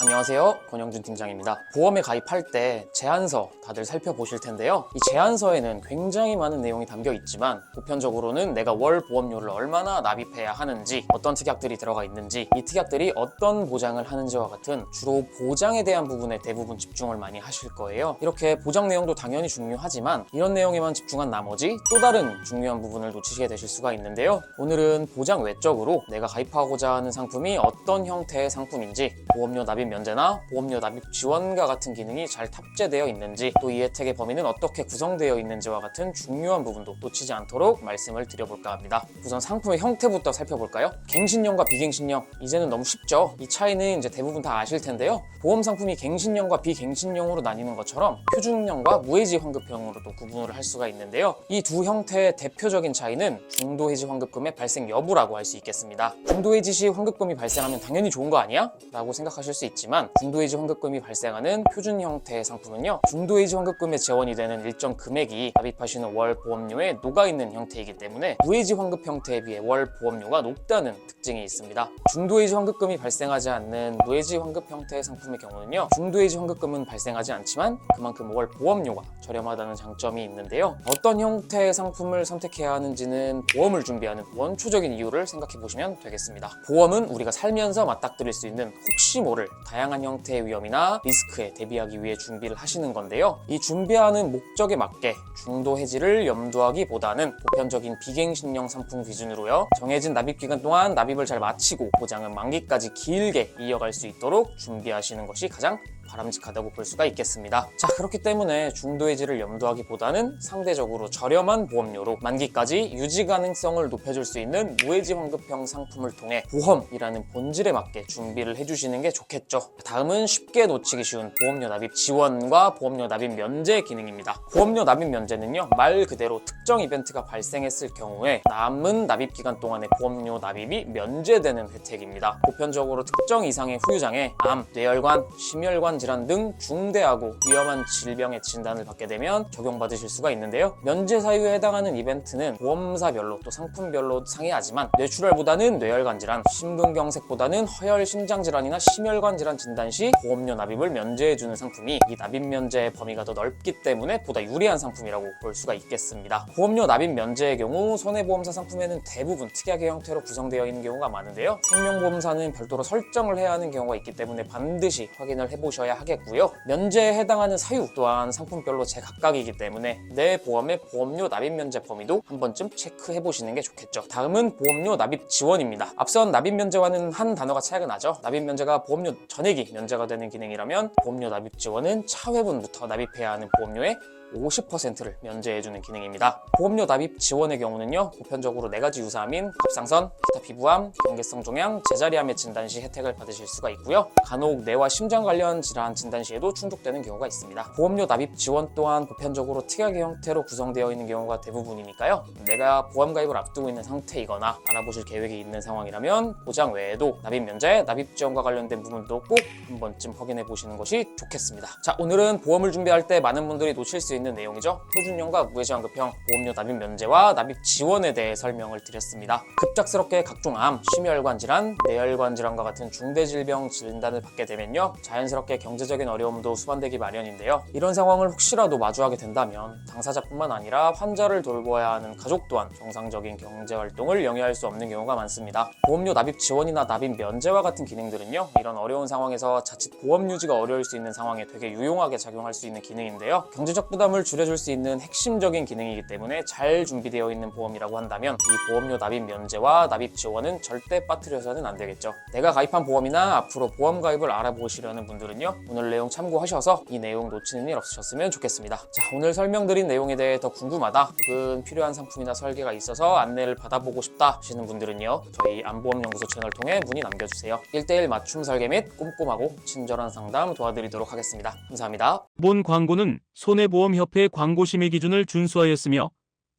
안녕하세요, 권영준 팀장입니다. 보험에 가입할 때 제안서 다들 살펴보실 텐데요. 이 제안서에는 굉장히 많은 내용이 담겨 있지만 보편적으로는 내가 월 보험료를 얼마나 납입해야 하는지, 어떤 특약들이 들어가 있는지, 이 특약들이 어떤 보장을 하는지와 같은 주로 보장에 대한 부분에 대부분 집중을 많이 하실 거예요. 이렇게 보장 내용도 당연히 중요하지만 이런 내용에만 집중한 나머지 또 다른 중요한 부분을 놓치게 되실 수가 있는데요. 오늘은 보장 외적으로 내가 가입하고자 하는 상품이 어떤 형태의 상품인지, 보험료 납입 면제나 보험료 납입 지원과 같은 기능이 잘 탑재되어 있는지, 또 이 혜택의 범위는 어떻게 구성되어 있는지와 같은 중요한 부분도 놓치지 않도록 말씀을 드려볼까 합니다. 우선 상품의 형태부터 살펴볼까요? 갱신형과 비갱신형, 이제는 너무 쉽죠? 이 차이는 이제 대부분 다 아실 텐데요. 보험 상품이 갱신형과 비갱신형으로 나뉘는 것처럼 표준형과 무해지 환급형으로도 구분을 할 수가 있는데요. 이 두 형태의 대표적인 차이는 중도해지 환급금의 발생 여부라고 할 수 있겠습니다. 중도해지 시 환급금이 발생하면 당연히 좋은 거 아니야? 라고 생각하실 수 있지만, 중도해지 환급금이 발생하는 표준 형태의 상품은요, 중도해지 환급금에 재원이 되는 일정 금액이 납입하시는 월 보험료에 녹아있는 형태이기 때문에 무해지 환급 형태에 비해 월 보험료가 높다는 특징이 있습니다. 중도해지 환급금이 발생하지 않는 무해지 환급 형태의 상품의 경우는요, 중도해지 환급금은 발생하지 않지만 그만큼 월 보험료가 저렴하다는 장점이 있는데요. 어떤 형태의 상품을 선택해야 하는지는 보험을 준비하는 원초적인 이유를 생각해 보시면 되겠습니다. 보험은 우리가 살면서 맞닥뜨릴 수 있는 혹시 모를 다양한 형태의 위험이나 리스크에 대비하기 위해 준비를 하시는 건데요. 이 준비하는 목적에 맞게 중도 해지를 염두하기보다는 보편적인 비갱신형 상품 기준으로요, 정해진 납입 기간 동안 납입을 잘 마치고 보장은 만기까지 길게 이어갈 수 있도록 준비하시는 것이 가장 바람직하다고 볼 수가 있겠습니다. 자, 그렇기 때문에 중도 해지를 염두하기보다는 상대적으로 저렴한 보험료로 만기까지 유지 가능성을 높여줄 수 있는 무해지 환급형 상품을 통해 보험이라는 본질에 맞게 준비를 해주시는 게 좋겠죠. 다음은 쉽게 놓치기 쉬운 보험료 납입 지원과 보험료 납입 면제 기능입니다. 보험료 납입 면제는요, 말 그대로 특정 이벤트가 발생했을 경우에 남은 납입 기간 동안의 보험료 납입이 면제되는 혜택입니다. 보편적으로 특정 이상의 후유장애, 암, 뇌혈관, 심혈관 질환 등 중대하고 위험한 질병의 진단을 받게 되면 적용받으실 수가 있는데요. 면제 사유에 해당하는 이벤트는 보험사별로 또 상품별로 상이하지만 뇌출혈보다는 뇌혈관 질환, 심근경색보다는 허혈 심장 질환이나 심혈관 질환 진단 시 보험료 납입을 면제해주는 상품이 이 납입 면제의 범위가 더 넓기 때문에 보다 유리한 상품이라고 볼 수가 있겠습니다. 보험료 납입 면제의 경우 손해보험사 상품에는 대부분 특약의 형태로 구성되어 있는 경우가 많은데요. 생명보험사는 별도로 설정을 해야 하는 경우가 있기 때문에 반드시 확인을 해보셔야 하겠고요. 면제에 해당하는 사유 또한 상품별로 제각각이기 때문에 내 보험의 보험료 납입 면제 범위도 한 번쯤 체크해 보시는 게 좋겠죠. 다음은 보험료 납입 지원입니다. 앞선 납입 면제와는 한 단어가 차이가 나죠. 납입 면제가 보험료 전액이 면제가 되는 기능이라면 보험료 납입 지원은 차회분부터 납입해야 하는 보험료의 50%를 면제해주는 기능입니다. 보험료 납입 지원의 경우는요, 보편적으로 4가지 유사암인 갑상선, 기타 피부암, 경계성 종양, 제자리암의 진단 시 혜택을 받으실 수가 있고요. 간혹 뇌와 심장 관련 질환 진단 시에도 충족되는 경우가 있습니다. 보험료 납입 지원 또한 보편적으로 특약의 형태로 구성되어 있는 경우가 대부분이니까요. 내가 보험 가입을 앞두고 있는 상태이거나 알아보실 계획이 있는 상황이라면 보장 외에도 납입 면제, 납입 지원과 관련된 부분도 꼭 한 번쯤 확인해 보시는 것이 좋겠습니다. 자, 오늘은 보험을 준비할 때 많은 분들이 놓칠 수 있는 내용이죠. 표준형과 무해지 환급형 보험료 납입 면제와 납입 지원에 대해 설명을 드렸습니다. 급작스럽게 각종 암, 심혈관 질환, 뇌혈관 질환과 같은 중대 질병 진단을 받게 되면요, 자연스럽게 경제적인 어려움도 수반되기 마련인데요. 이런 상황을 혹시라도 마주하게 된다면 당사자뿐만 아니라 환자를 돌보아야 하는 가족 또한 정상적인 경제 활동을 영위할 수 없는 경우가 많습니다. 보험료 납입 지원이나 납입 면제와 같은 기능들은요, 이런 어려운 상황에서 자칫 보험 유지가 어려울 수 있는 상황에 되게 유용하게 작용할 수 있는 기능인데요. 경제적 부담을 줄여줄 수 있는 핵심적인 기능이기 때문에 잘 준비되어 있는 보험이라고 한다면 이 보험료 납입 면제와 납입 지원은 절대 빠뜨려서는 안 되겠죠. 내가 가입한 보험이나 앞으로 보험 가입을 알아보시려는 분들은요, 오늘 내용 참고하셔서 이 내용 놓치는 일 없으셨으면 좋겠습니다. 자, 오늘 설명드린 내용에 대해 더 궁금하다 혹은 필요한 상품이나 설계가 있어서 안내를 받아보고 싶다 하시는 분들은요, 저희 안보험연구소 채널 통해 문의 남겨주세요. 1:1 맞춤 설계 및 꼼꼼하고 친절한 상담 도와드리도록 하겠습니다. 감사합니다. 본 광고는 손해보험협회 광고심의 기준을 준수하였으며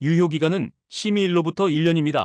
유효기간은 심의일로부터 1년입니다.